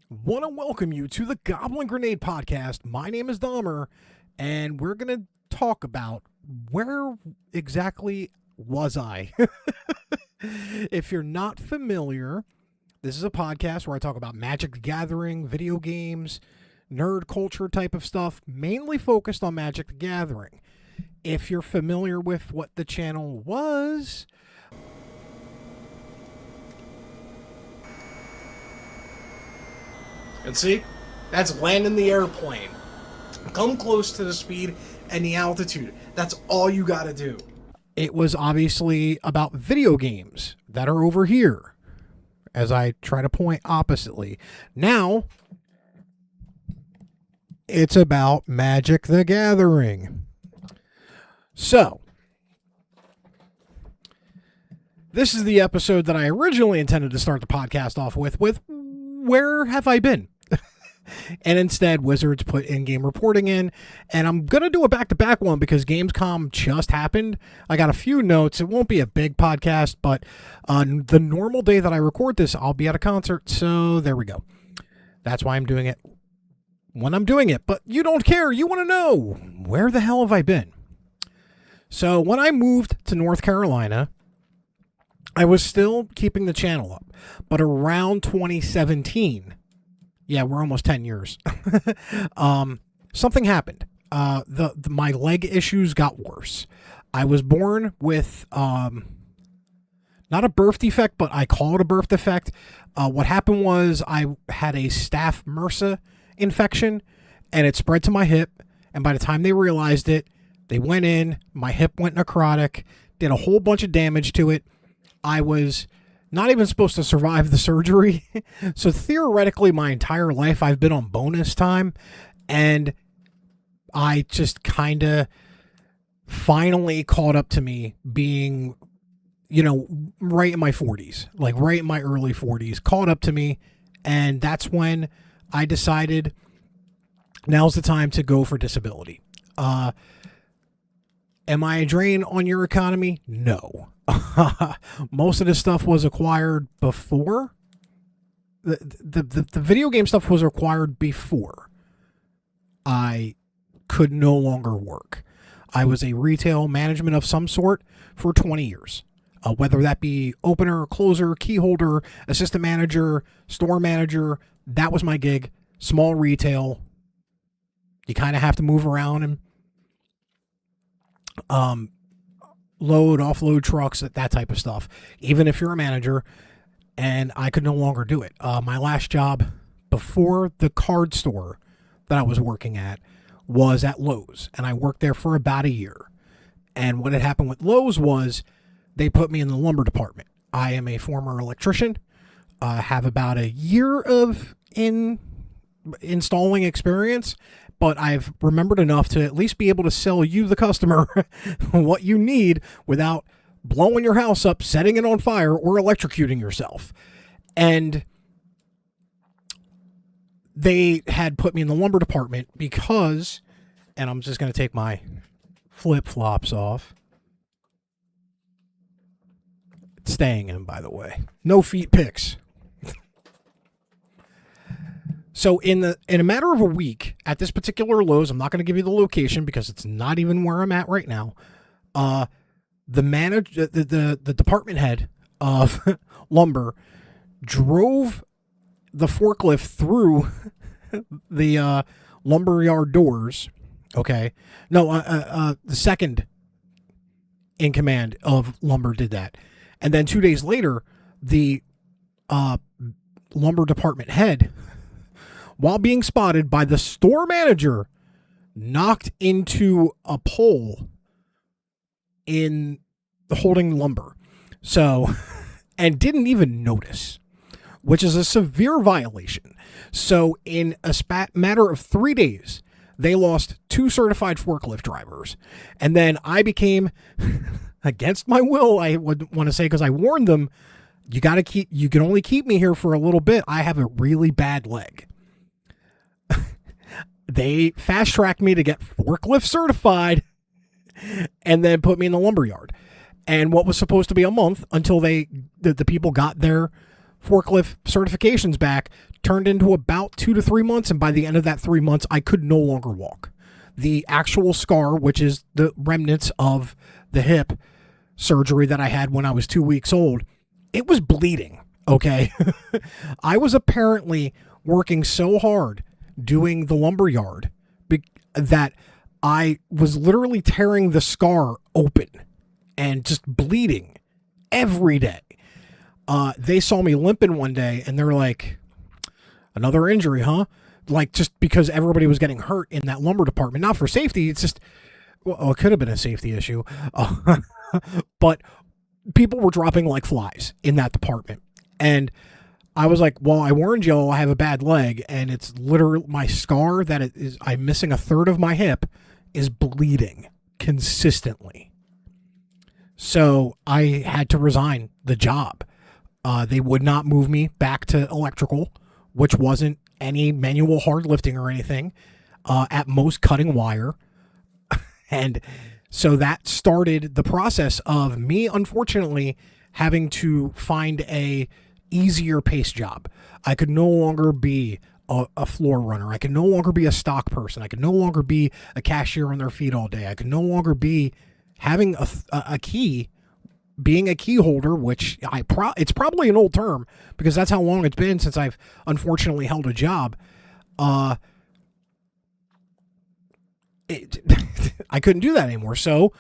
Want to welcome you to the Goblin Grenade Podcast. My name is Dahmer, and we're going to talk about where exactly was I? If you're not familiar, this is a podcast where I talk about Magic the Gathering, video games, nerd culture type of stuff, mainly focused on Magic the Gathering. If you're familiar with what the channel was, and see, that's landing the airplane. Come close to the speed and the altitude. That's all you got to do. It was obviously about video games that are over here, as I try to point oppositely. Now, it's about Magic the Gathering. So, this is the episode that I originally intended to start the podcast off with where have I been? And instead, Wizards put in-game reporting in, and I'm going to do a back-to-back one because Gamescom just happened. I got a few notes. It won't be a big podcast, but on the normal day that I record this, I'll be at a concert, so there we go. That's why I'm doing it when I'm doing it, but you don't care. You want to know, where the hell have I been? So when I moved to North Carolina, I was still keeping the channel up, but around 2017... yeah, we're almost 10 years. Something happened. My leg issues got worse. I was born with not a birth defect, but I call it a birth defect. What happened was I had a staph MRSA infection, and it spread to my hip. And by the time they realized it, they went in. My hip went necrotic, did a whole bunch of damage to it. I was not even supposed to survive the surgery. So theoretically, my entire life, I've been on bonus time. And I just kind of finally caught up to me being, right in my 40s, like right in my early 40s, caught up to me. And that's when I decided now's the time to go for disability. Am I a drain on your economy? No. Most of this stuff was acquired before. The video game stuff was acquired before I could no longer work. I was a retail management of some sort for 20 years. Whether that be opener, closer, key holder, assistant manager, store manager, that was my gig. Small retail. You kind of have to move around and load, offload trucks, that type of stuff, even if you're a manager, and I could no longer do it. My last job before the card store that I was working at was at Lowe's, and I worked there for about a year. And what had happened with Lowe's was they put me in the lumber department. I am a former electrician, have about a year of installing experience, but I've remembered enough to at least be able to sell you, the customer, what you need without blowing your house up, setting it on fire, or electrocuting yourself. And they had put me in the lumber department because, and I'm just going to take my flip-flops off. It's staying in, by the way. No feet pics. So in a matter of a week at this particular Lowe's, I'm not going to give you the location because it's not even where I'm at right now. The department head of lumber drove the forklift through the lumberyard doors. Okay, no, the second in command of lumber did that, and then 2 days later, the lumber department head, while being spotted by the store manager, knocked into a pole in holding lumber. So, and didn't even notice, which is a severe violation. So in a matter of 3 days, they lost 2 certified forklift drivers. And then I became, against my will, I would want to say, because I warned them, you can only keep me here for a little bit. I have a really bad leg. They fast-tracked me to get forklift certified and then put me in the lumberyard. And what was supposed to be a month until the people got their forklift certifications back turned into about 2 to 3 months, and by the end of that 3 months, I could no longer walk. The actual scar, which is the remnants of the hip surgery that I had when I was 2 weeks old, it was bleeding, okay? I was apparently working so hard doing the lumber yard that I was literally tearing the scar open and just bleeding every day. They saw me limping one day and they're like, another injury, huh? Like, just because everybody was getting hurt in that lumber department. Not for safety, it's just, well, it could have been a safety issue. But people were dropping like flies in that department. And I was like, well, I warned y'all I have a bad leg, and it's literally my scar that it is, I'm missing a third of my hip, is bleeding consistently. So I had to resign the job. They would not move me back to electrical, which wasn't any manual hard lifting or anything, at most cutting wire. And so that started the process of me, unfortunately, having to find a easier pace job. I could no longer be a floor runner. I could no longer be a stock person. I could no longer be a cashier on their feet all day. I could no longer be having a key, being a key holder, which it's probably an old term because that's how long it's been since I've unfortunately held a job. I couldn't do that anymore. So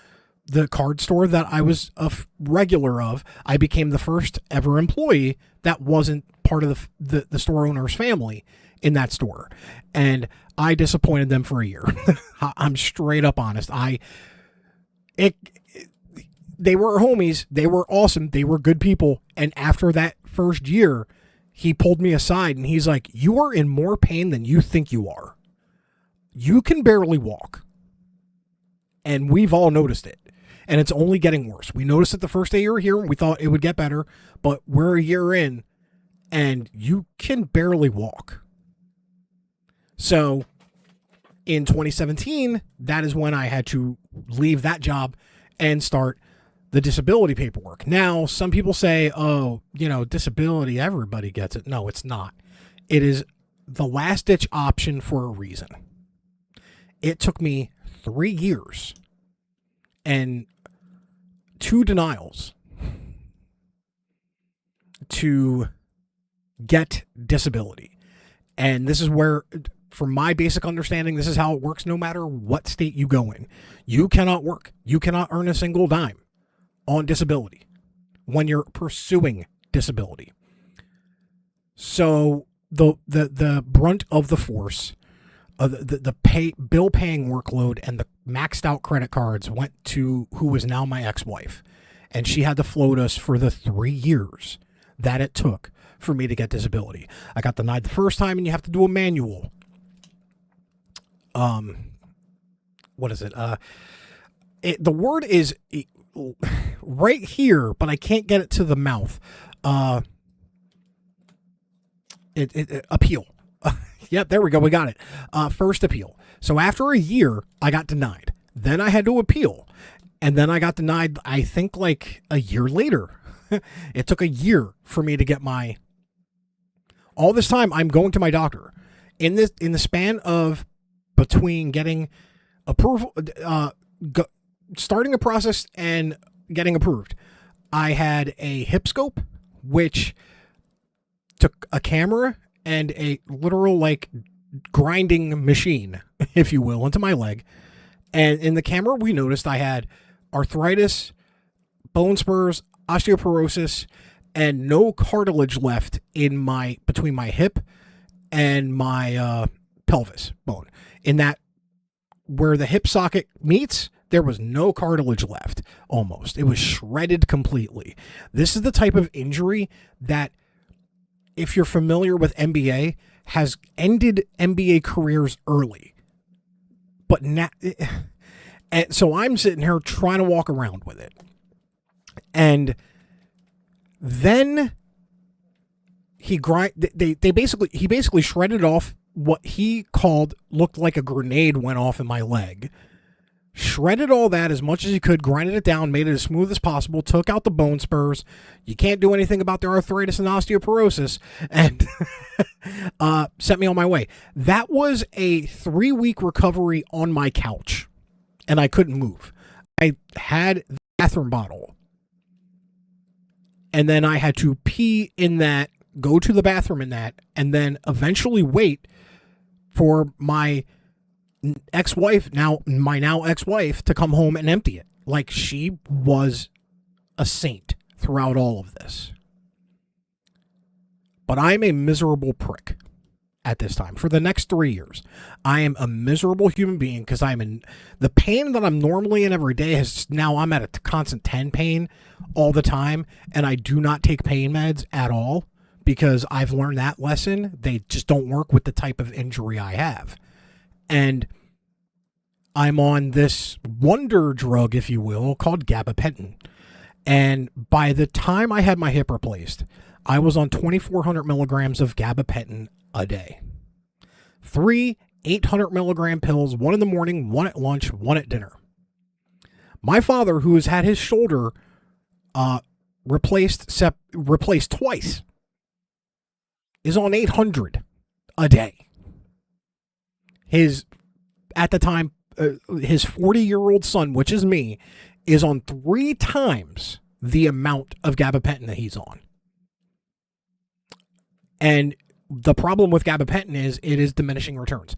the card store that I was a regular of, I became the first ever employee that wasn't part of the store owner's family in that store. And I disappointed them for a year. I'm straight up honest. They were homies. They were awesome. They were good people. And after that first year, he pulled me aside and he's like, you are in more pain than you think you are. You can barely walk. And we've all noticed it. And it's only getting worse. We noticed it the first day you were here and we thought it would get better, but we're a year in and you can barely walk. So in 2017, that is when I had to leave that job and start the disability paperwork. Now, some people say, oh, disability, everybody gets it. No, it's not. It is the last ditch option for a reason. It took me 3 years and 2 denials to get disability. And this is where, from my basic understanding, this is how it works no matter what state you go in. You cannot work. You cannot earn a single dime on disability when you're pursuing disability. So the brunt of the force, the bill paying workload and the maxed out credit cards went to who is now my ex-wife. And she had to float us for the 3 years that it took for me to get disability. I got denied the first time and you have to do a manual. What is it? The word is right here, but I can't get it to the mouth. Appeal. Yep, there we go. We got it. First appeal. So after a year, I got denied. Then I had to appeal. And then I got denied, I think, like a year later. It took a year for me to get my... All this time, I'm going to my doctor. In the span of between getting approval, starting a process and getting approved, I had a hip scope, which took a camera and a literal grinding machine, if you will, into my leg. And in the camera, we noticed I had arthritis, bone spurs, osteoporosis, and no cartilage left in between my hip and my pelvis bone. In that, where the hip socket meets, there was no cartilage left, almost. It was shredded completely. This is the type of injury that, if you're familiar with NBA, has ended NBA careers early. But now, and so I'm sitting here trying to walk around with it. And then he basically shredded off what he looked like a grenade went off in my leg. Shredded all that as much as he could, grinded it down, made it as smooth as possible, took out the bone spurs. You can't do anything about the arthritis and osteoporosis. And Sent me on my way. That was a 3-week recovery on my couch, and I couldn't move. I had the bathroom bottle, and then I had to pee in that, go to the bathroom in that, and then eventually wait for my ex-wife, my ex-wife, to come home and empty it. Like, she was a saint throughout all of this. But I'm a miserable prick at this time. For the next 3 years, I am a miserable human being because I'm in the pain that I'm normally in every day. I'm at a constant 10 pain all the time, and I do not take pain meds at all because I've learned that lesson. They just don't work with the type of injury I have. And I'm on this wonder drug, if you will, called gabapentin. And by the time I had my hip replaced, I was on 2,400 milligrams of gabapentin a day. 3 800 milligram pills, 1 in the morning, 1 at lunch, 1 at dinner. My father, who has had his shoulder replaced twice, is on 800 a day. At the time, his 40-year-old son, which is me, is on 3 times the amount of gabapentin that he's on. And the problem with gabapentin is it is diminishing returns.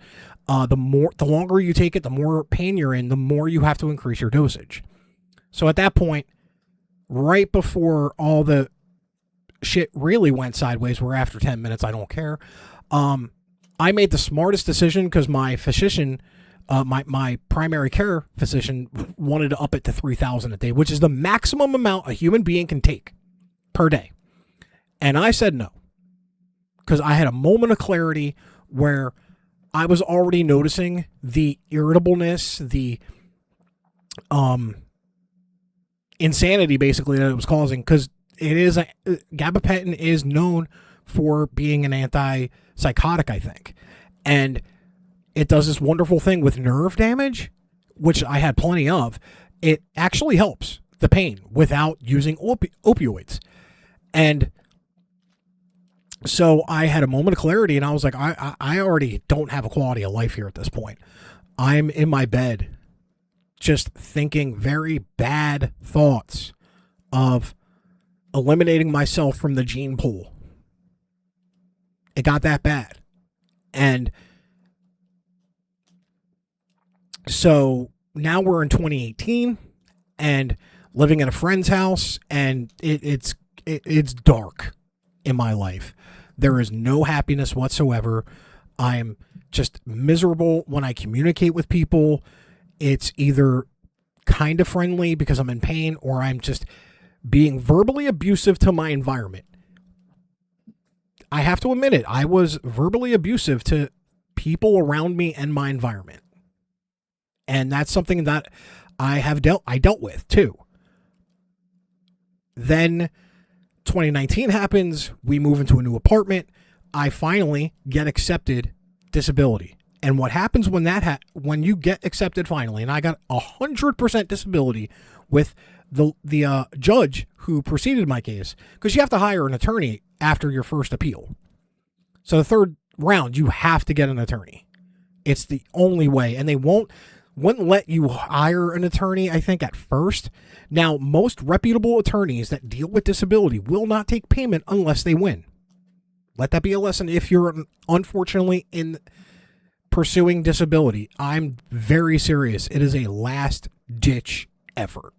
The longer you take it, the more pain you're in, the more you have to increase your dosage. So at that point, right before all the shit really went sideways, where after 10 minutes I don't care, I made the smartest decision because my physician, my primary care physician, wanted to up it to 3,000 a day, which is the maximum amount a human being can take per day. And I said no, because I had a moment of clarity where I was already noticing the irritableness, the insanity basically that it was causing, because gabapentin is known for being an antipsychotic, I think. And it does this wonderful thing with nerve damage, which I had plenty of. It actually helps the pain without using opioids. And so I had a moment of clarity, and I was like, I already don't have a quality of life here at this point. I'm in my bed just thinking very bad thoughts of eliminating myself from the gene pool. It got that bad. And so now we're in 2018 and living in a friend's house, and it's dark in my life. There is no happiness whatsoever. I'm just miserable when I communicate with people. It's either kind of friendly because I'm in pain, or I'm just being verbally abusive to my environment. I have to admit it. I was verbally abusive to people around me and my environment. And that's something that I dealt with too. Then 2019 happens. We move into a new apartment. I finally get accepted disability. And what happens when when you get accepted finally, and I got 100% disability with the judge who preceded my case, because you have to hire an attorney after your first appeal. So the third round, you have to get an attorney. It's the only way, and they wouldn't let you hire an attorney, I think, at first. Now, most reputable attorneys that deal with disability will not take payment unless they win. Let that be a lesson if you're unfortunately in pursuing disability. I'm very serious. It is a last-ditch effort.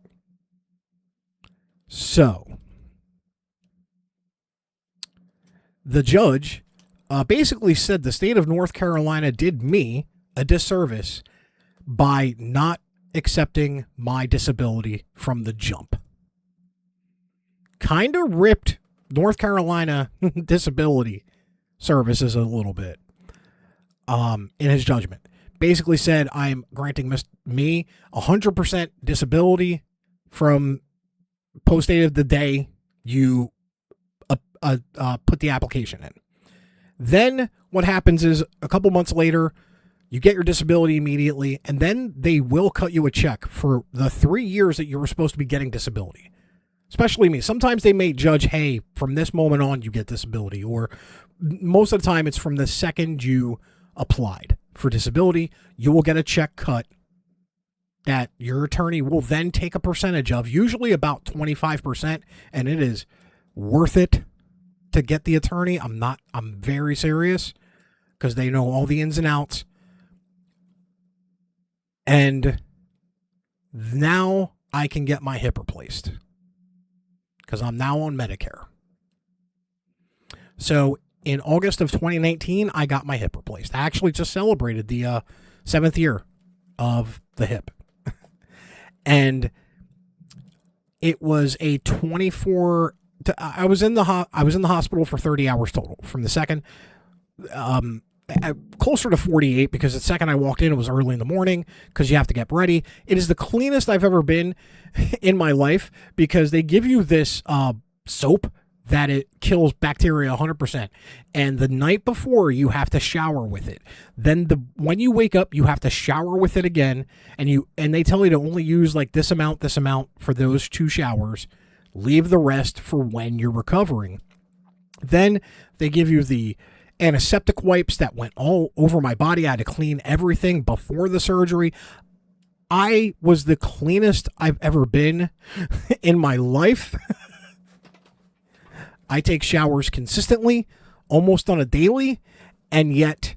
So, the judge basically said the state of North Carolina did me a disservice by not accepting my disability from the jump. Kind of ripped North Carolina disability services a little bit in his judgment. Basically said, I'm granting me 100% disability from post date of the day you put the application in. Then what happens is a couple months later, you get your disability immediately, and then they will cut you a check for the 3 years that you were supposed to be getting disability. especially me. Sometimes they may judge, hey, from this moment on, you get disability. Or most of the time, it's from the second you applied for disability, you will get a check cut that your attorney will then take a percentage of, usually about 25%, and it is worth it to get the attorney. I'm very serious, because they know all the ins and outs. And now I can get my hip replaced, because I'm now on Medicare. So in August of 2019, I got my hip replaced. I actually just celebrated the 7th year of the hip. And it was a 24. I was in the hospital for 30 hours total. From the second, closer to 48, because the second I walked in, it was early in the morning, because you have to get ready. It is the cleanest I've ever been in my life, because they give you this soap that it kills bacteria 100%. And the night before, you have to shower with it. Then when you wake up, you have to shower with it again. And they tell you to only use like this amount for those 2 showers. Leave the rest for when you're recovering. Then they give you the antiseptic wipes that went all over my body. I had to clean everything before the surgery. I was the cleanest I've ever been in my life. I take showers consistently, almost on a daily, and yet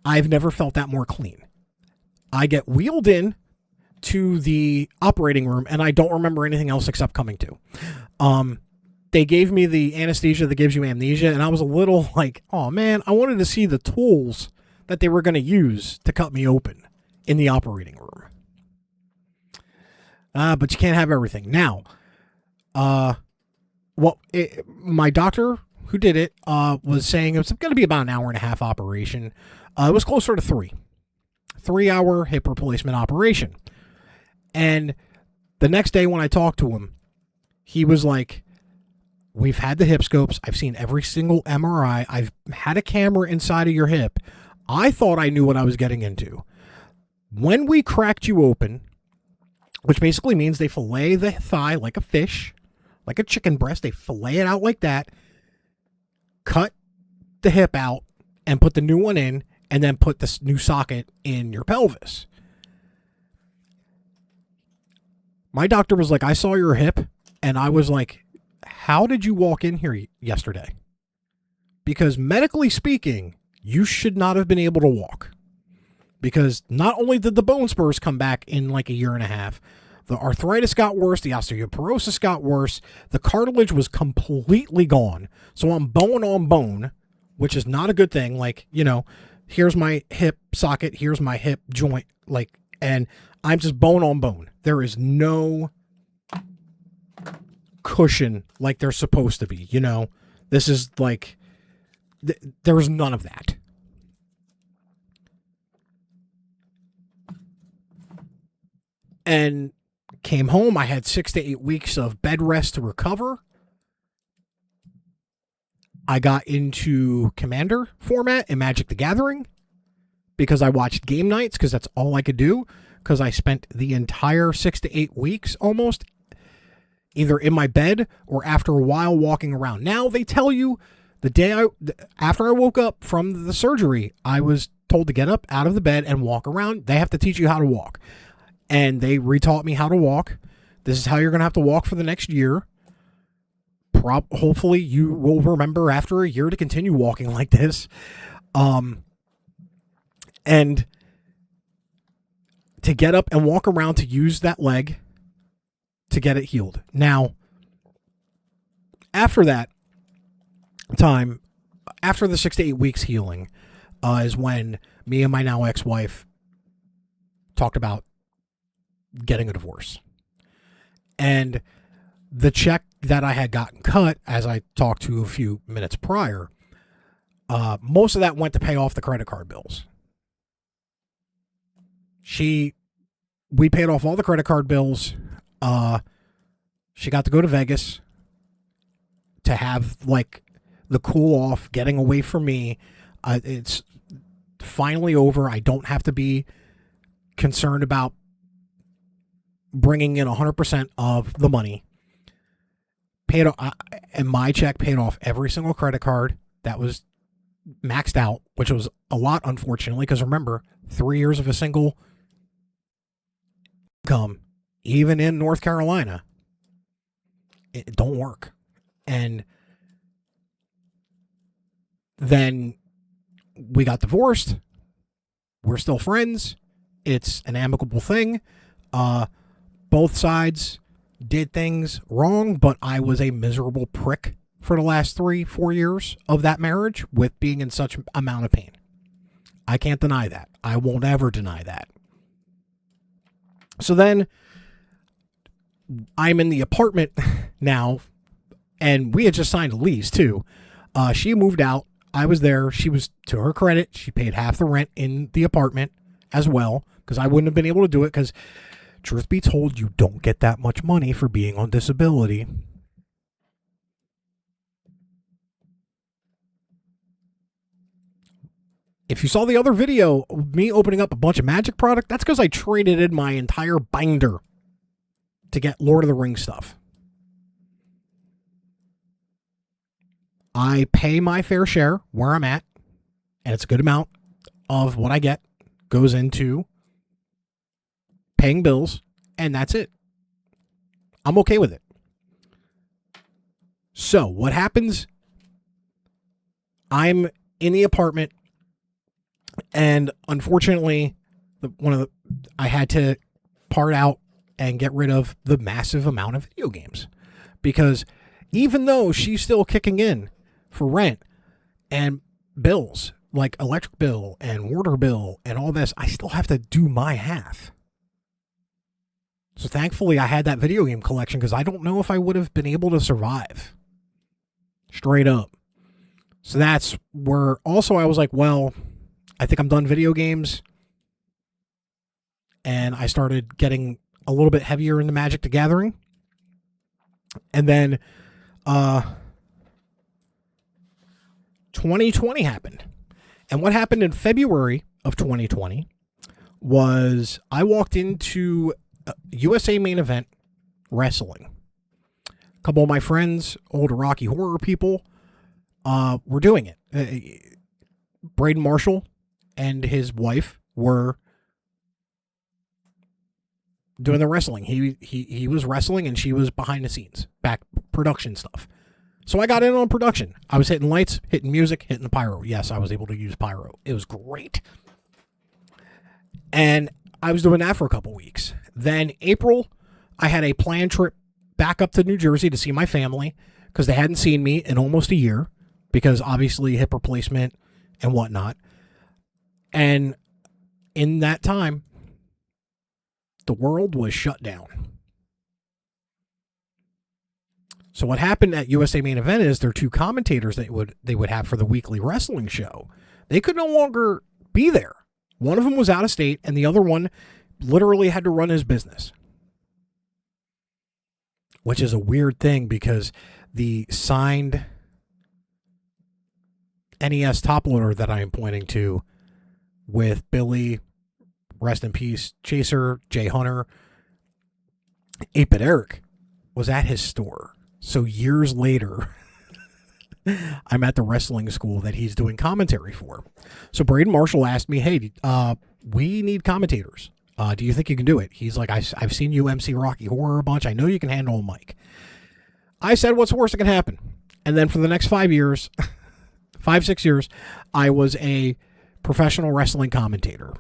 I've never felt that more clean. I get wheeled in to the operating room, and I don't remember anything else except coming to. They gave me the anesthesia that gives you amnesia, and I was a little like, oh man, I wanted to see the tools that they were going to use to cut me open in the operating room. But you can't have everything. Now, my doctor who did it was saying it was going to be about an hour and a half operation. It was closer to 3-hour hip replacement operation. And the next day when I talked to him, he was like, we've had the hip scopes. I've seen every single MRI. I've had a camera inside of your hip. I thought I knew what I was getting into. When we cracked you open, which basically means they fillet the thigh like a fish, like a chicken breast. They fillet it out like that, cut the hip out, and put the new one in, and then put this new socket in your pelvis. My doctor was like, I saw your hip, and I was like, how did you walk in here yesterday? Because medically speaking, you should not have been able to walk. Because not only did the bone spurs come back in like a year and a half, the arthritis got worse, the osteoporosis got worse, the cartilage was completely gone. So I'm bone on bone, which is not a good thing. Like, here's my hip socket, here's my hip joint, and I'm just bone on bone. There is no cushion like there's supposed to be, This is like, there was none of that. And came home. I had 6 to 8 weeks of bed rest to recover. I got into Commander format in Magic the Gathering because I watched game nights, because that's all I could do, because I spent the entire 6 to 8 weeks almost either in my bed or after a while walking around. Now they tell you the day after I woke up from the surgery, I was told to get up out of the bed and walk around. They have to teach you how to walk. And they retaught me how to walk. This is how you're going to have to walk for the next year. Hopefully you will remember after a year to continue walking like this. And to get up and walk around, to use that leg to get it healed. Now, after that time, after the 6 to 8 weeks healing, is when me and my now ex-wife talked about getting a divorce. And the check that I had gotten cut, as I talked to a few minutes prior, most of that went to pay off the credit card bills. We paid off all the credit card bills. She got to go to Vegas to have like the cool off, getting away from me. It's finally over. I don't have to be concerned about bringing in 100% of the money. and my check paid off every single credit card that was maxed out, which was a lot, unfortunately, because remember, 3 years of a single income, even in North Carolina, it don't work. And then we got divorced. We're still friends. It's an amicable thing. Both sides did things wrong, but I was a miserable prick for the last 3-4 years of that marriage with being in such amount of pain. I can't deny that. I won't ever deny that. So then I'm in the apartment now, and we had just signed a lease too. She moved out. I was there. She was, to her credit, she paid half the rent in the apartment as well, because I wouldn't have been able to do it, because truth be told, you don't get that much money for being on disability. If you saw the other video of me opening up a bunch of Magic product, that's because I traded in my entire binder to get Lord of the Rings stuff. I pay my fair share where I'm at, and it's a good amount of what I get goes into paying bills, and that's it. I'm okay with it. So what happens? I'm in the apartment, and unfortunately, I had to part out and get rid of the massive amount of video games, because even though she's still kicking in for rent and bills like electric bill and water bill and all this, I still have to do my half. So thankfully I had that video game collection, because I don't know if I would have been able to survive. Straight up. So that's where also I was like, well, I think I'm done video games. And I started getting a little bit heavier into Magic the Gathering. And then 2020 happened. And what happened in February of 2020 was I walked into USA Main Event Wrestling. A couple of my friends, old Rocky Horror people, were doing it. Braden Marshall and his wife were doing the wrestling. He was wrestling, and she was behind the scenes, back production stuff. So I got in on production. I was hitting lights, hitting music, hitting the pyro. Yes, I was able to use pyro. It was great. And I was doing that for a couple weeks. Then April, I had a planned trip back up to New Jersey to see my family, because they hadn't seen me in almost a year, because obviously hip replacement and whatnot. And in that time, the world was shut down. So what happened at USA Main Event is their two commentators they would have for the weekly wrestling show, they could no longer be there. One of them was out of state, and the other one literally had to run his business. Which is a weird thing, because the signed NES top loader that I am pointing to with Billy, rest in peace, Chaser, Jay Hunter, 8-Bit Eric, was at his store. So years later, I'm at the wrestling school that he's doing commentary for. So Braden Marshall asked me, hey, we need commentators. Do you think you can do it? He's like, I've seen you MC Rocky Horror a bunch. I know you can handle a mic. I said, what's the worst that can happen? And then for the next 5 years, 5-6 years, I was a professional wrestling commentator.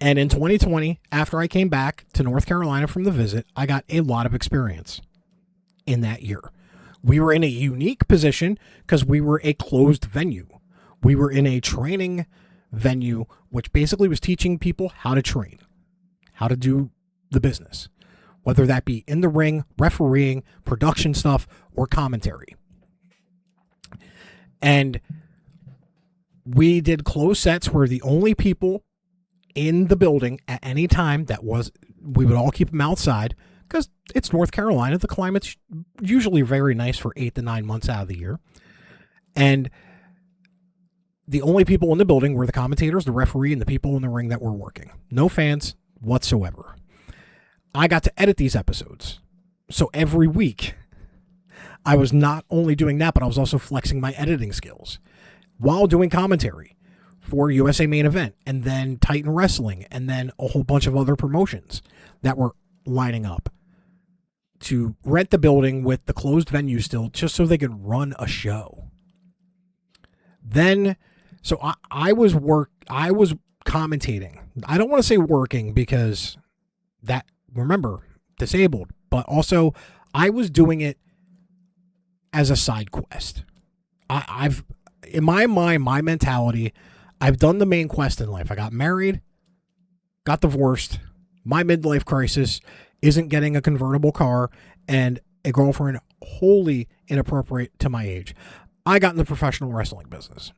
And in 2020, after I came back to North Carolina from the visit, I got a lot of experience in that year. We were in a unique position because we were a closed venue. We were in a training venue, which basically was teaching people how to train, how to do the business, whether that be in the ring, refereeing, production stuff, or commentary. And we did closed sets where the only people in the building at any time we would all keep them outside, because it's North Carolina. The climate's usually very nice for 8 to 9 months out of the year. And the only people in the building were the commentators, the referee, and the people in the ring that were working. No fans whatsoever. I got to edit these episodes. So every week, I was not only doing that, but I was also flexing my editing skills while doing commentary for USA Main Event, and then Titan Wrestling, and then a whole bunch of other promotions that were lining up to rent the building with the closed venue still, just so they could run a show. Then, so I was commentating. I don't want to say working because that, remember, disabled, but also I was doing it as a side quest. I've, in my mind, my mentality, I've done the main quest in life. I got married, got divorced, my midlife crisis isn't getting a convertible car, and a girlfriend wholly inappropriate to my age. I got in the professional wrestling business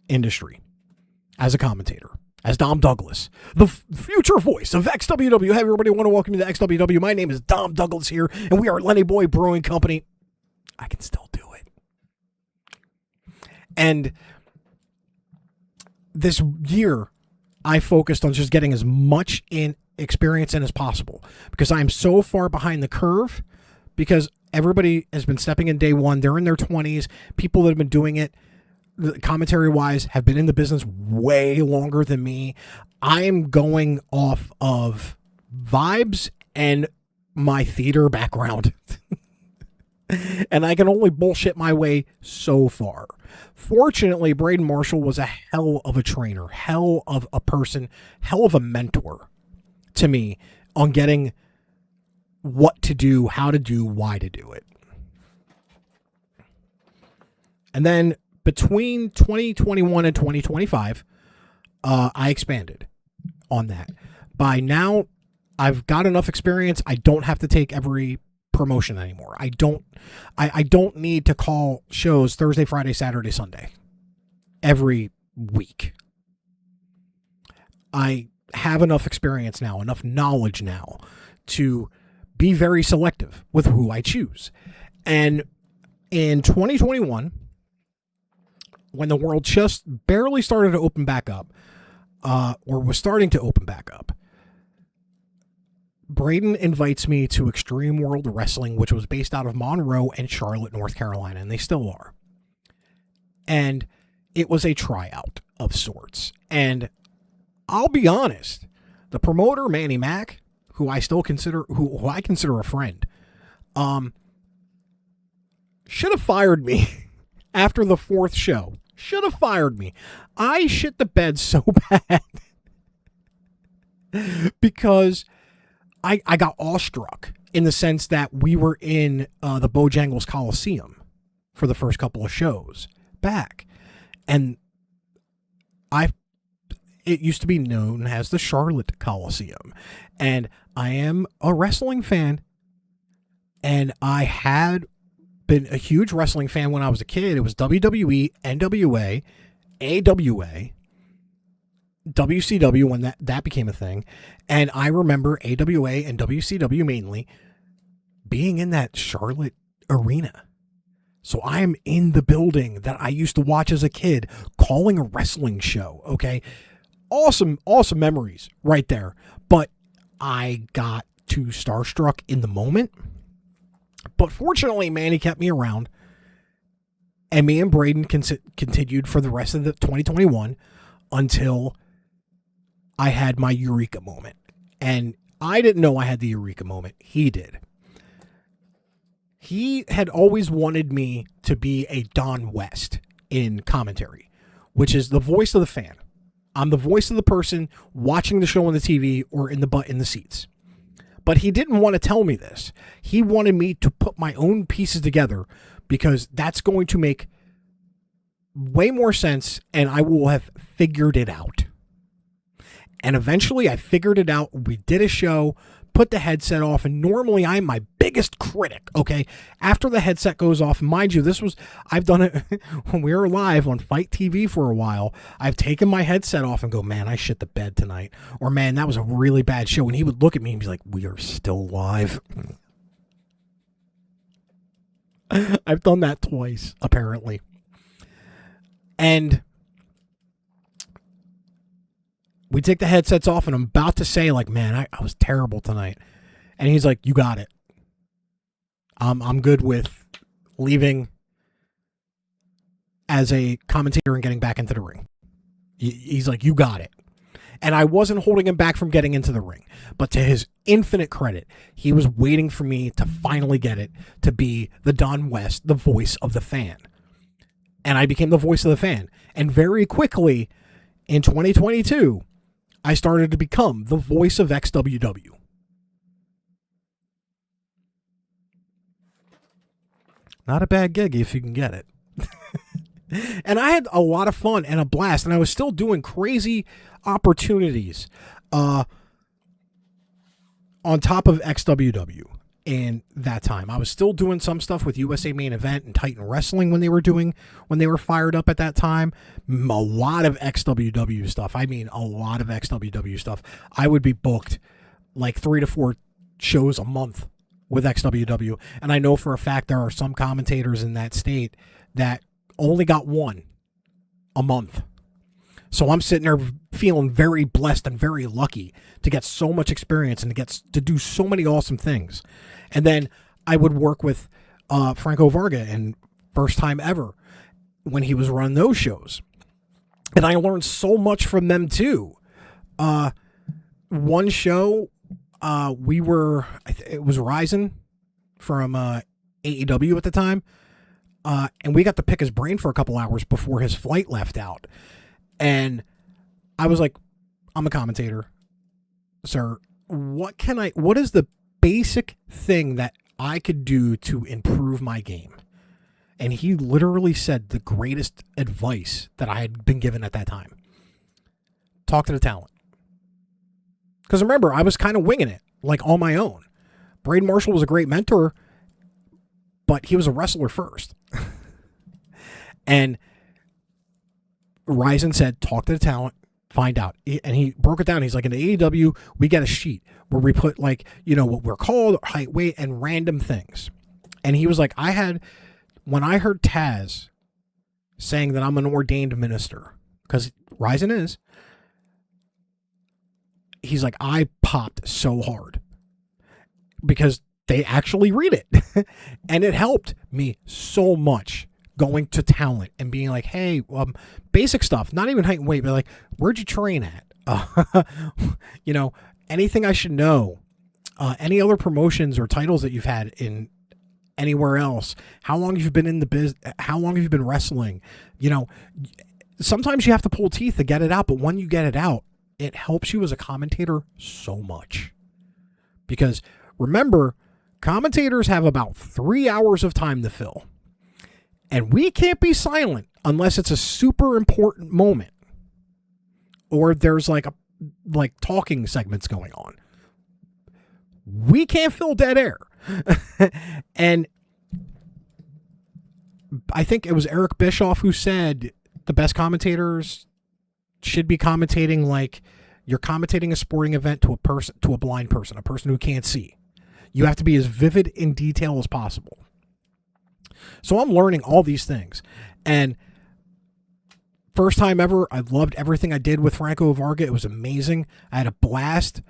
industry as a commentator, as Dom Douglas, the future voice of XWW. Hey, everybody, I want to welcome you to XWW. My name is Dom Douglas here, and we are Lenny Boy Brewing Company. I can still do it. And this year, I focused on just getting as much in experience in as possible, because I am so far behind the curve, because everybody has been stepping in day one. They're in their 20s. People that have been doing it commentary wise have been in the business way longer than me. I am going off of vibes and my theater background. And I can only bullshit my way so far. Fortunately, Braden Marshall was a hell of a trainer, hell of a person, hell of a mentor to me on getting what to do, how to do, why to do it. And then between 2021 and 2025, I expanded on that. By now, I've got enough experience. I don't have to take every promotion anymore. I don't need to call shows Thursday, Friday, Saturday, Sunday every week. I have enough experience now, enough knowledge now to be very selective with who I choose. And in 2021, when the world just barely started to open back up, or was starting to open back up, Braden invites me to Extreme World Wrestling, which was based out of Monroe and Charlotte, North Carolina, and they still are. And it was a tryout of sorts. And I'll be honest, the promoter, Manny Mac, who I consider a friend, should have fired me after the fourth show. Should have fired me. I shit the bed so bad because I got awestruck in the sense that we were in the Bojangles Coliseum for the first couple of shows back. And it used to be known as the Charlotte Coliseum. And I am a wrestling fan. And I had been a huge wrestling fan when I was a kid. It was WWE, NWA, AWA, WCW when that became a thing. And I remember AWA and WCW mainly being in that Charlotte arena. So I am in the building that I used to watch as a kid, calling a wrestling show, okay? Awesome memories right there. But I got too starstruck in the moment. But fortunately, Manny kept me around. And me and Braden continued for the rest of the 2021 until I had my eureka moment. And I didn't know I had the eureka moment. He did. He had always wanted me to be a Don West in commentary, which is the voice of the fan. I'm the voice of the person watching the show on the TV or in the seats. But he didn't want to tell me this. He wanted me to put my own pieces together because that's going to make way more sense and I will have figured it out. And eventually I figured it out. We did a show, put the headset off, and normally I'm my biggest critic, okay? After the headset goes off, mind you, I've done it when we were live on Fight TV for a while. I've taken my headset off and go, man, I shit the bed tonight. Or, man, that was a really bad show. And he would look at me and be like, we are still live. I've done that twice, apparently. And we take the headsets off, and I'm about to say, like, man, I was terrible tonight. And he's like, you got it. I'm good with leaving as a commentator and getting back into the ring. He's like, you got it. And I wasn't holding him back from getting into the ring. But to his infinite credit, he was waiting for me to finally get it, to be the Don West, the voice of the fan. And I became the voice of the fan. And very quickly, in 2022, I started to become the voice of XWW. Not a bad gig if you can get it. And I had a lot of fun and a blast, and I was still doing crazy opportunities on top of XWW in that time. I was still doing some stuff with USA Main Event and Titan Wrestling when they were fired up at that time. A lot of XWW stuff. I mean, a lot of XWW stuff. I would be booked like 3 to 4 shows a month with XWW, and I know for a fact there are some commentators in that state that only got one a month. So I'm sitting there feeling very blessed and very lucky to get so much experience and to do so many awesome things. And then I would work with Franco Varga, and first time ever when he was running those shows. And I learned so much from them too. One show, it was Ryzen from AEW at the time. And we got to pick his brain for a couple hours before his flight left out. And I was like, I'm a commentator, sir. What is the basic thing that I could do to improve my game? And he literally said the greatest advice that I had been given at that time. Talk to the talent. Because remember, I was kind of winging it, like on my own. Braden Marshall was a great mentor, but he was a wrestler first. And Ryzen said, talk to the talent, find out. And he broke it down. He's like, in the AEW, we get a sheet where we put like, what we're called, height, weight, and random things. And he was like, when I heard Taz saying that I'm an ordained minister, because Ryzen is, he's like, I popped so hard because they actually read it. And it helped me so much going to talent and being like, hey, basic stuff, not even height and weight, but like, where'd you train at? Anything I should know, any other promotions or titles that you've had in anywhere else, how long you've been in the biz, how long have you been wrestling? Sometimes you have to pull teeth to get it out, but when you get it out, it helps you as a commentator so much. Because remember, commentators have about 3 hours of time to fill. And we can't be silent unless it's a super important moment or there's like talking segments going on. We can't fill dead air. And I think it was Eric Bischoff who said the best commentators should be commentating like you're commentating a sporting event to a blind person, a person who can't see. You have to be as vivid in detail as possible. So I'm learning all these things. And first time ever, I loved everything I did with Franco Varga. It was amazing. I had a blast.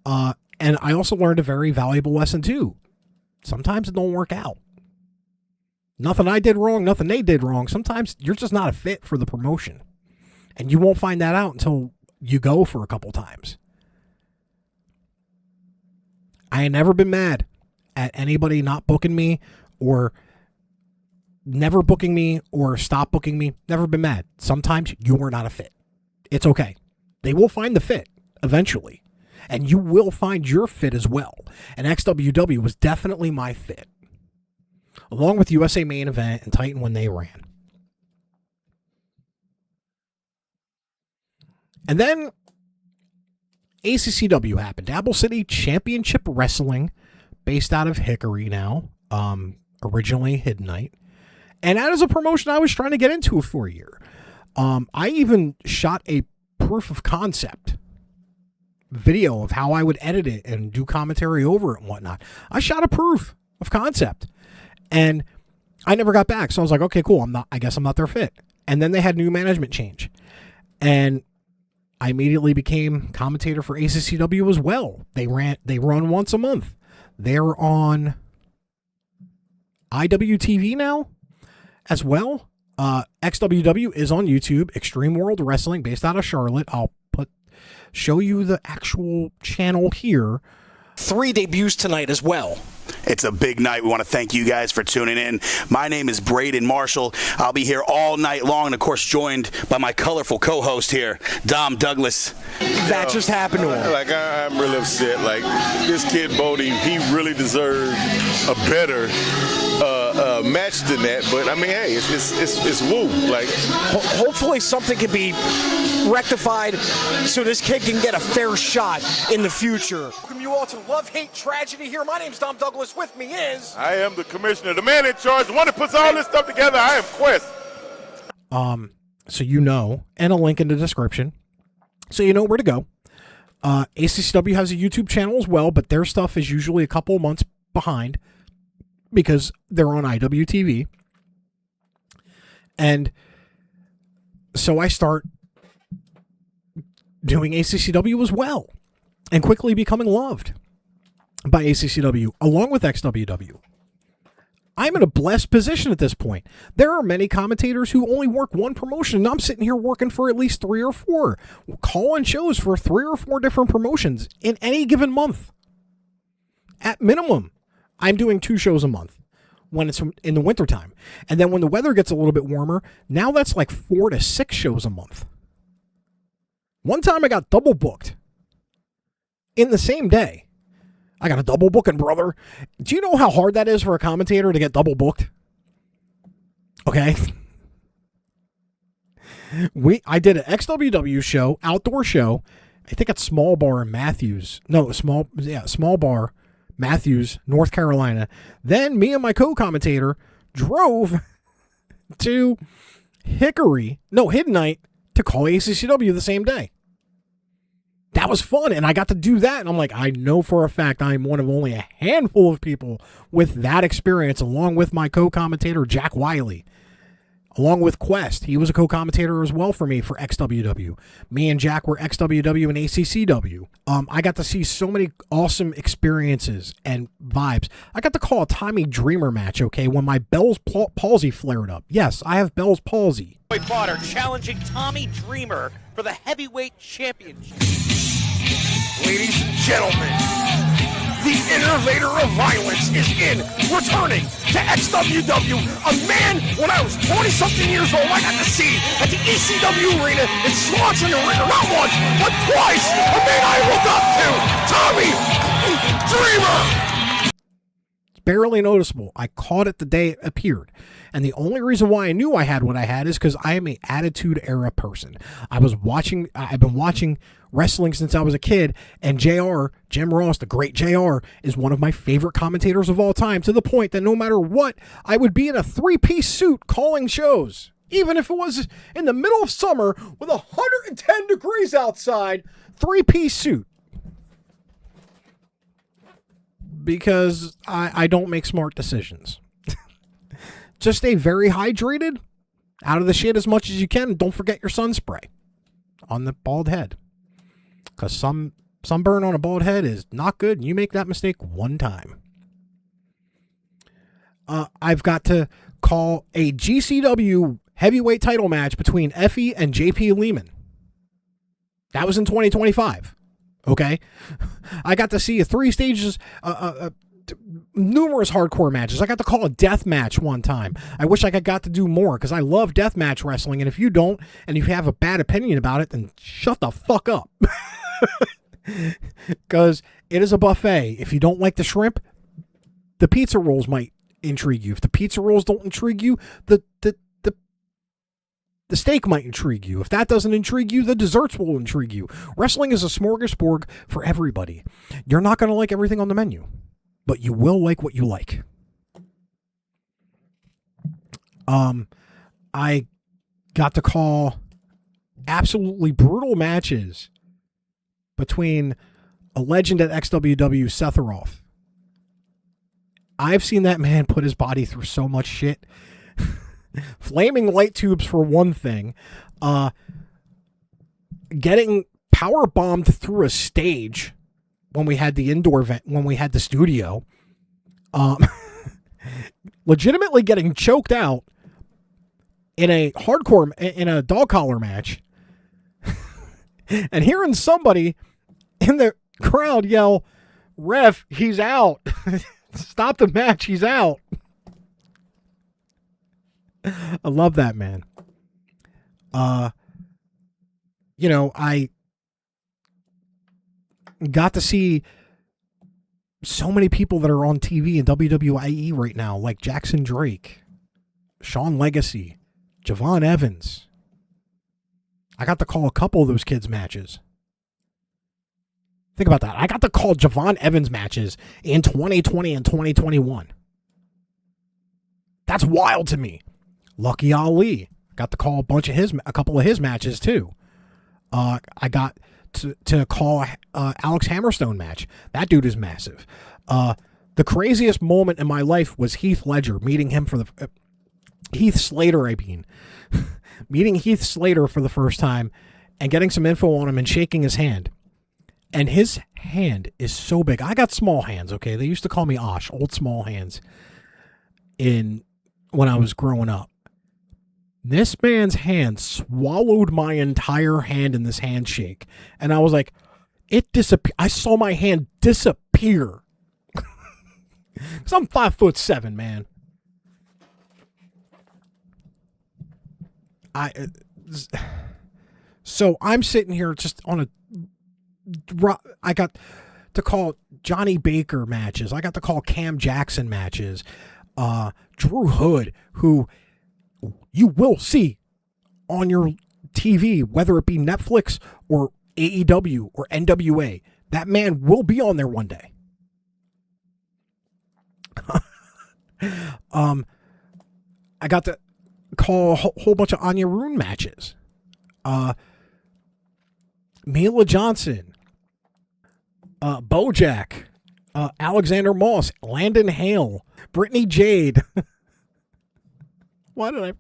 And I also learned a very valuable lesson too. Sometimes it don't work out. Nothing I did wrong, nothing they did wrong. Sometimes you're just not a fit for the promotion. And you won't find that out until you go for a couple times. I ain't never been mad at anybody not booking me or never booking me or stop booking me. Never been mad. Sometimes you are not a fit. It's okay. They will find the fit eventually. And you will find your fit as well. And XWW was definitely my fit. Along with USA Main Event and Titan when they ran. And then ACCW happened. Apple City Championship Wrestling, based out of Hickory now. Originally Hidden Night. And that is a promotion I was trying to get into for a year. I even shot a proof of concept video of how I would edit it and do commentary over it and whatnot. I shot a proof of concept. And I never got back. So I was like, okay, cool. I guess I'm not their fit. And then they had new management change. And I immediately became commentator for ACCW as well. They run once a month. They're on IWTV now as well. XWW is on YouTube. Extreme World Wrestling, based out of Charlotte. I'll show you the actual channel here. 3 debuts tonight as well. It's a big night. We want to thank you guys for tuning in. My name is Braden Marshall. I'll be here all night long, and of course joined by my colorful co-host here, Dom Douglas. That just happened to him. Like, I'm really upset. Like, this kid Bodie, he really deserved a better match than that. But I mean, hey, it's woo. Like, hopefully something can be rectified so this kid can get a fair shot in the future. Welcome you all to Love, Hate, Tragedy here. My name's Dom Douglas. With me is... I am the commissioner, the man in charge, the one that puts all this stuff together. I am Quest. So you know, and a link in the description, so you know where to go. ACCW has a YouTube channel as well, but their stuff is usually a couple months behind because they're on IWTV. And so I start doing ACCW as well and quickly becoming loved by ACCW along with XWW. I'm in a blessed position at this point. There are many commentators who only work one promotion, and I'm sitting here working for at least 3 or 4, calling shows for 3 or 4 different promotions in any given month. At minimum, I'm doing 2 shows a month when it's in the wintertime. And then when the weather gets a little bit warmer, now that's like 4 to 6 shows a month. One time I got double booked in the same day. I got a double booking, brother. Do you know how hard that is for a commentator to get double booked? Okay. I did an XWW show, outdoor show. I think at Small Bar in Matthews. No, Small Bar, Matthews, North Carolina. Then me and my co-commentator drove to Hickory, Hidden Night, to call ACCW the same day. That was fun, and I got to do that, and I'm like, I know for a fact I'm one of only a handful of people with that experience, along with my co-commentator, Jack Wiley, along with Quest. He was a co-commentator as well for me for XWW. Me and Jack were XWW and ACCW. I got to see so many awesome experiences and vibes. I got to call a Tommy Dreamer match, okay, when my Bell's palsy flared up. Yes, I have Bell's palsy. Potter challenging Tommy Dreamer for the heavyweight championship. Ladies and gentlemen, the innovator of violence is returning to XWW. A man, when I was 20-something years old, I got to see at the ECW arena in Swanson Arena, not once, but twice. A man I look up to, Tommy Dreamer. It's barely noticeable. I caught it the day it appeared. And the only reason why I knew I had what I had is because I am an Attitude Era person. I've been watching wrestling since I was a kid, and JR, Jim Ross, the great JR, is one of my favorite commentators of all time, to the point that no matter what, I would be in a 3-piece suit calling shows. Even if it was in the middle of summer with 110 degrees outside, 3-piece suit. Because I don't make smart decisions. Just stay very hydrated, out of the shit as much as you can, and don't forget your sunspray on the bald head. Because sunburn on a bald head is not good, and you make that mistake one time. I've got to call a GCW heavyweight title match between Effie and JP Lehman. That was in 2025. Okay? I got to see 3 stages, numerous hardcore matches. I got to call a death match one time. I wish I got to do more because I love death match wrestling, and if you don't and you have a bad opinion about it, then shut the fuck up. Because it is a buffet. If you don't like the shrimp, the pizza rolls might intrigue you. If the pizza rolls don't intrigue you, the steak might intrigue you. If that doesn't intrigue you, the desserts will intrigue you. Wrestling is a smorgasbord for everybody. You're not going to like everything on the menu, but you will like what you like. I got to call absolutely brutal matches between a legend at XWW, Seth Roth. I've seen that man put his body through so much shit. Flaming light tubes for one thing. Getting power bombed through a stage when we had the indoor event, when we had the studio, legitimately getting choked out in a dog collar match, and hearing somebody in the crowd yell, "Ref, he's out. Stop the match, he's out." I love that, man. You know, I got to see so many people that are on TV in WWE right now, like Jackson Drake, Shawn Legacy, Javon Evans. I got to call a couple of those kids' matches. Think about that. I got to call Javon Evans matches in 2020 and 2021. That's wild to me. Lucky Ali. Got to call a couple of his matches too. I got to call Alex Hammerstone match. That dude is massive. The craziest moment in my life was Heath Ledger, meeting him for the Heath Slater, I mean. Meeting Heath Slater for the first time and getting some info on him and shaking his hand. And his hand is so big. I got small hands, okay? They used to call me Osh, old small hands, when I was growing up. This man's hand swallowed my entire hand in this handshake. And I was like, it disappeared. I saw my hand disappear. Because I'm 5'7", man. So I'm sitting here just on I got to call Johnny Baker matches. I got to call Cam Jackson matches. Drew Hood, who you will see on your TV, whether it be Netflix or AEW or NWA. That man will be on there one day. I got to call a whole bunch of Anya Rune matches. Mila Johnson, Bojack, Alexander Moss, Landon Hale, Brittany Jade. Why did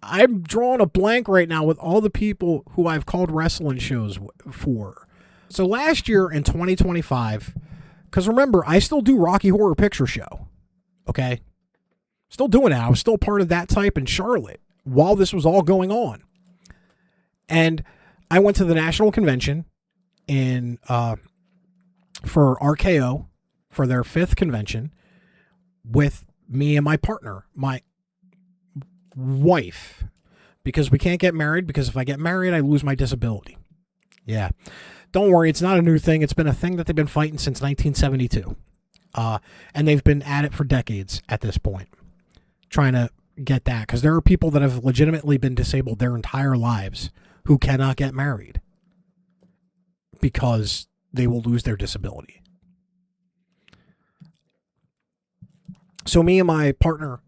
I'm drawing a blank right now with all the people who I've called wrestling shows for. So last year in 2025, because remember, I still do Rocky Horror Picture Show. Okay? Still doing it. I was still part of that type in Charlotte while this was all going on. And I went to the national convention for RKO for their 5th convention with me and my partner, my wife, because we can't get married, because if I get married, I lose my disability. Yeah. Don't worry, it's not a new thing. It's been a thing that they've been fighting since 1972. And they've been at it for decades at this point, trying to get that, because there are people that have legitimately been disabled their entire lives who cannot get married because they will lose their disability. So me and my partner,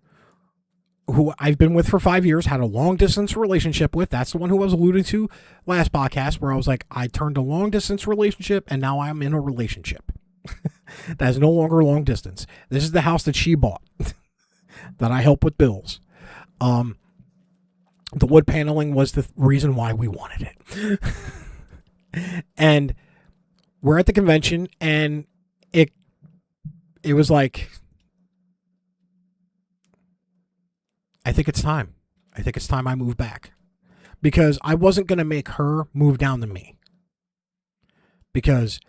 who I've been with for 5 years, had a long distance relationship with. That's the one who I was alluding to last podcast, where I was like, I turned a long distance relationship and now I'm in a relationship. That is no longer long distance. This is the house that she bought that I help with bills. The wood paneling was the reason why we wanted it. And we're at the convention, and it was like, I think it's time. I think it's time I move back. Because I wasn't going to make her move down to me. Because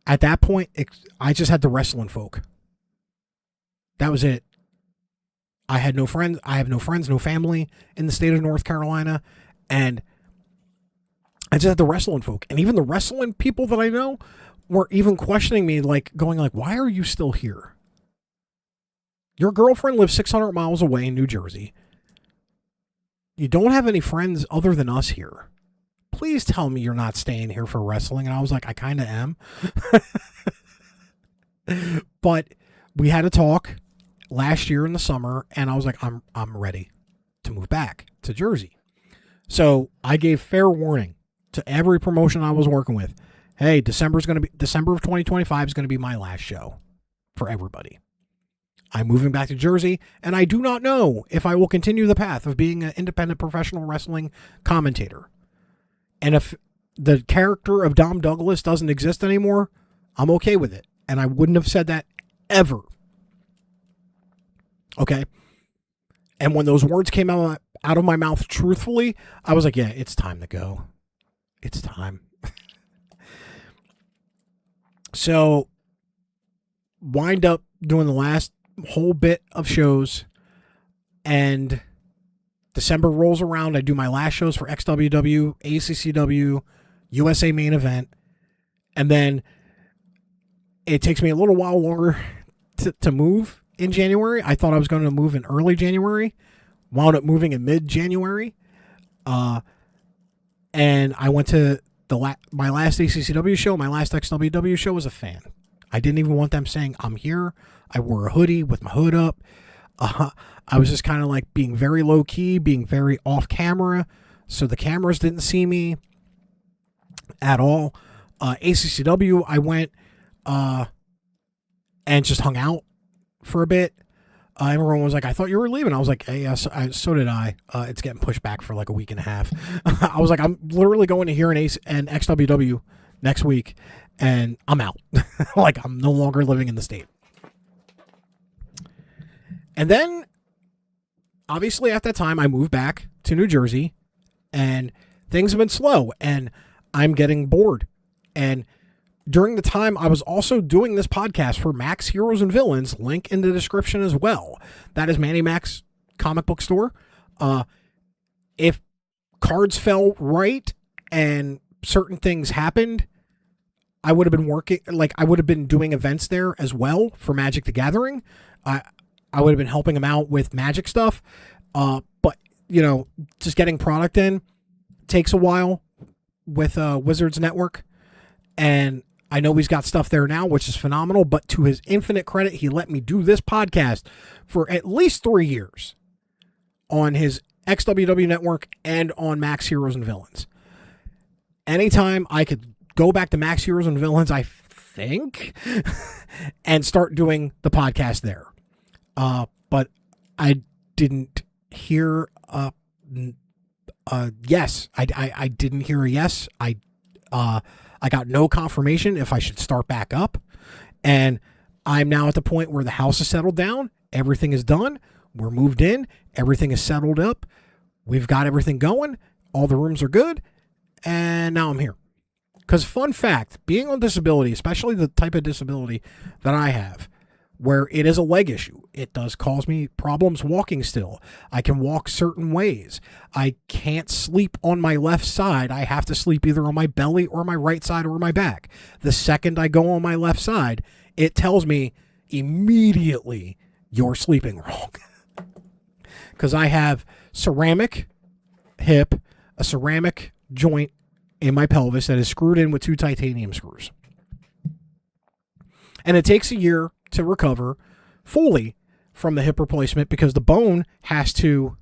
at that point, I just had the wrestling folk. That was it. I had no friends. I have no friends, no family in the state of North Carolina. And I just had the wrestling folk. And even the wrestling people that I know were even questioning me, like going like, why are you still here? Your girlfriend lives 600 miles away in New Jersey. You don't have any friends other than us here. Please tell me you're not staying here for wrestling. And I was like, I kind of am. But we had a talk last year in the summer, and I was like, I'm ready to move back to Jersey. So I gave fair warning to every promotion I was working with. Hey, December of 2025 is going to be my last show for everybody. I'm moving back to Jersey, and I do not know if I will continue the path of being an independent professional wrestling commentator. And if the character of Dom Douglas doesn't exist anymore, I'm okay with it. And I wouldn't have said that ever. Okay? And when those words came out of my mouth truthfully, I was like, yeah, it's time to go. It's time. So, wind up doing the last whole bit of shows, and December rolls around. I do my last shows for XWW, ACCW, USA Main Event, and then it takes me a little while longer to move in January. I thought I was going to move in early January, wound up moving in mid-January, and I went to my last ACCW show. My last XWW show was a fan. I didn't even want them saying I'm here. I wore a hoodie with my hood up. I was just kind of like being very low key, being very off camera, so the cameras didn't see me at all. ACCW, I went and just hung out for a bit. Everyone was like, I thought you were leaving. I was like, hey, so did I. It's getting pushed back for like a week and a half. I was like, I'm literally going to hear an XWW next week, and I'm out. Like, I'm no longer living in the state. And then, obviously, at that time, I moved back to New Jersey, and things have been slow, and I'm getting bored. And during the time, I was also doing this podcast for Max Heroes and Villains, link in the description as well. That is Manny Mac's comic book store. If cards fell right and certain things happened, I would have been I would have been doing events there as well for Magic the Gathering. I would have been helping him out with Magic stuff. But, just getting product in takes a while with Wizards Network. And I know he's got stuff there now, which is phenomenal, but to his infinite credit, he let me do this podcast for at least 3 years on his XWW network and on Max Heroes and Villains. Anytime I could go back to Max Heroes and Villains, I think, and start doing the podcast there. But I didn't hear a yes. I didn't hear a yes. I got no confirmation if I should start back up. And I'm now at the point where the house is settled down. Everything is done. We're moved in. Everything is settled up. We've got everything going. All the rooms are good. And now I'm here. Because fun fact, being on disability, especially the type of disability that I have, where it is a leg issue, it does cause me problems walking still. I can walk certain ways. I can't sleep on my left side. I have to sleep either on my belly or my right side or my back. The second I go on my left side, it tells me immediately, you're sleeping wrong. Because I have ceramic hip, a ceramic joint in my pelvis that is screwed in with 2 titanium screws. And it takes a year to recover fully from the hip replacement because the bone has to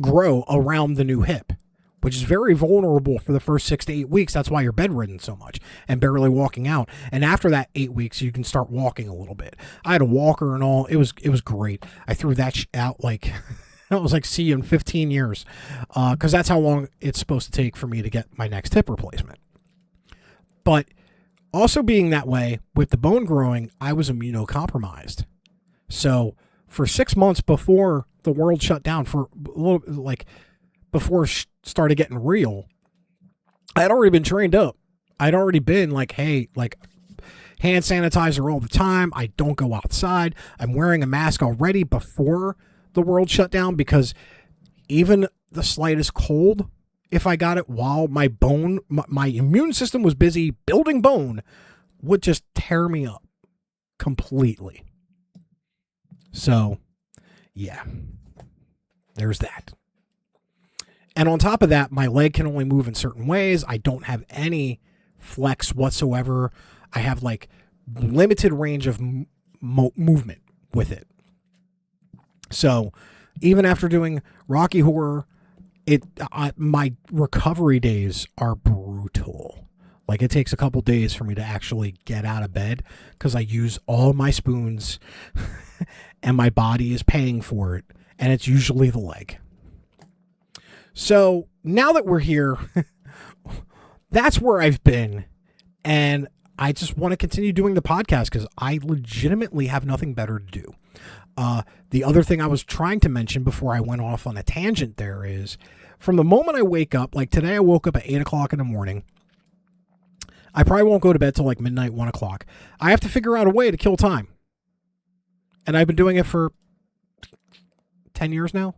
grow around the new hip, which is very vulnerable for the first 6 to 8 weeks. That's why you're bedridden so much and barely walking out. And after that 8 weeks, you can start walking a little bit. I had a walker and all. It was great. I threw that out like I was like, see you in 15 years, because that's how long it's supposed to take for me to get my next hip replacement. But also being that way, with the bone growing, I was immunocompromised. So for 6 months before the world shut down, for a little, like before it started getting real, I had already been trained up. I'd already been like, hey, like hand sanitizer all the time. I don't go outside. I'm wearing a mask already before the world shut down, because even the slightest cold, if I got it while my immune system was busy building bone, would just tear me up completely. So, yeah, there's that. And on top of that, my leg can only move in certain ways. I don't have any flex whatsoever. I have like limited range of movement with it. So even after doing Rocky Horror, my recovery days are brutal. Like, it takes a couple days for me to actually get out of bed because I use all my spoons and my body is paying for it. And it's usually the leg. So now that we're here, that's where I've been. And I just want to continue doing the podcast because I legitimately have nothing better to do. The other thing I was trying to mention before I went off on a tangent there is, from the moment I wake up, like today I woke up at 8 o'clock in the morning. I probably won't go to bed till like midnight, 1 o'clock. I have to figure out a way to kill time. And I've been doing it for 10 years now.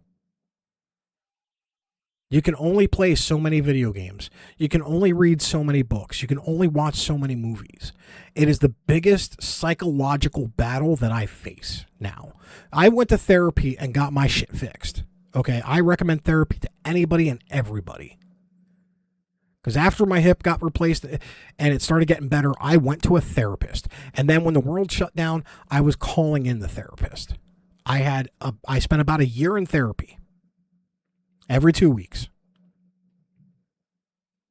You can only play so many video games. You can only read so many books. You can only watch so many movies. It is the biggest psychological battle that I face now. I went to therapy and got my shit fixed. Okay, I recommend therapy to anybody and everybody. Because after my hip got replaced and it started getting better, I went to a therapist. And then when the world shut down, I was calling in the therapist. I spent about a year in therapy. Every 2 weeks.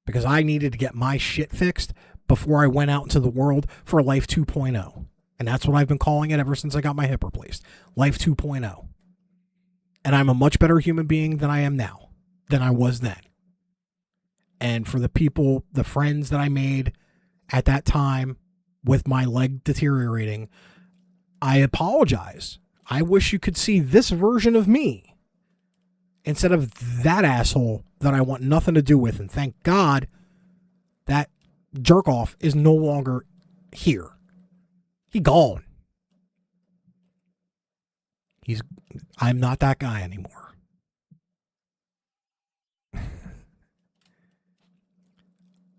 Because I needed to get my shit fixed before I went out into the world for Life 2.0. And that's what I've been calling it ever since I got my hip replaced. Life 2.0. And I'm a much better human being than I am now. Than I was then. And for the people, the friends that I made at that time with my leg deteriorating, I apologize. I wish you could see this version of me instead of that asshole that I want nothing to do with. And thank God that jerk off is no longer here. He gone. I'm not that guy anymore.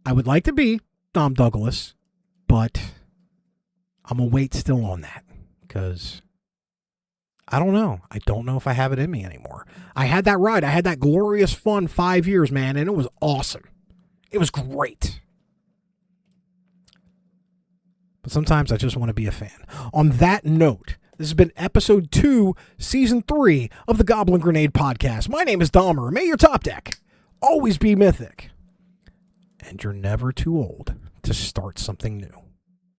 I would like to be Dom Douglas, but I'm going to wait still on that because I don't know. I don't know if I have it in me anymore. I had that ride. I had that glorious fun 5 years, man, and it was awesome. It was great. But sometimes I just want to be a fan. On that note, this has been episode 2, season 3 of the Goblin Grenade Podcast. My name is Dahmer. May your top deck always be mythic. And you're never too old to start something new.